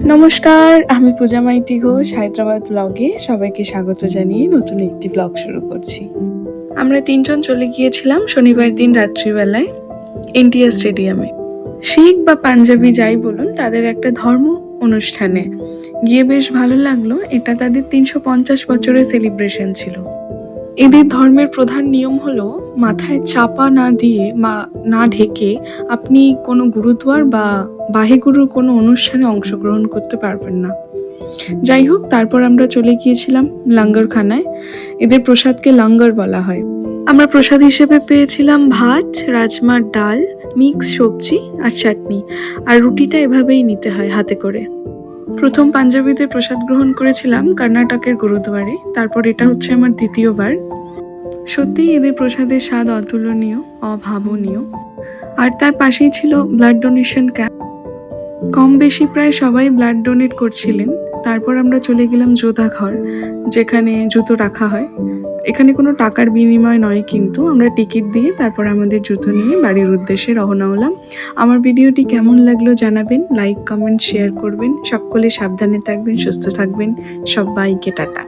নমস্কার, আমি পূজা মাইতি ঘোষ হায়দ্রাবাদ ব্লগে সবাইকে স্বাগত জানিয়ে নতুন একটি ব্লগ শুরু করছি। আমরা ৩ জন চলে গিয়েছিলাম শনিবার দিন রাত্রিবেলায় এনটিআর স্টেডিয়ামে। শিখ বা পাঞ্জাবি যাই বলুন, তাদের একটা ধর্ম অনুষ্ঠানে গিয়ে বেশ ভালো লাগলো। এটা তাদের ৩৫০ বছরের সেলিব্রেশন ছিল। এদের ধর্মের প্রধান নিয়ম হলো মাথায় চাপা না দিয়ে না ঢেকে আপনি কোনো গুরুদুয়ার বা বাহেগুরুর কোনো অনুষ্ঠানে অংশগ্রহণ করতে পারবেন না। যাই হোক, তারপর আমরা চলে গিয়েছিলাম লঙ্গরখানায়। এদের প্রসাদকে লঙ্গর বলা হয়। আমরা প্রসাদ হিসেবে পেয়েছিলাম ভাত, রাজমার ডাল, মিক্স সবজি আর চাটনি। আর রুটিটা এভাবেই নিতে হয় হাতে করে। প্রথম পাঞ্জাবিতে প্রসাদ গ্রহণ করেছিলাম কর্ণাটকের গুরুদুয়ারে। তারপর এটা হচ্ছে আমার দ্বিতীয়বার। সত্যিই এদের প্রসাদের স্বাদ অতুলনীয়, অভাবনীয়। আর তার পাশেই ছিল ব্লাড ডোনেশন ক্যাম্প। কম বেশি প্রায় সবাই ব্লাড ডোনেট করছিলেন। তারপর আমরা চলে গেলাম যোধা ঘর, যেখানে জুতো রাখা হয়। এখানে কোনো টাকার বিনিময় নয়, কিন্তু আমরা টিকিট দিয়ে তারপর আমাদের জুতো নিয়ে বাড়ির উদ্দেশ্যে রওনা হলাম। আমার ভিডিওটি কেমন লাগলো জানাবেন, লাইক কমেন্ট শেয়ার করবেন। সকলে সাবধানে থাকবেন, সুস্থ থাকবেন। সবাইকে টাটা।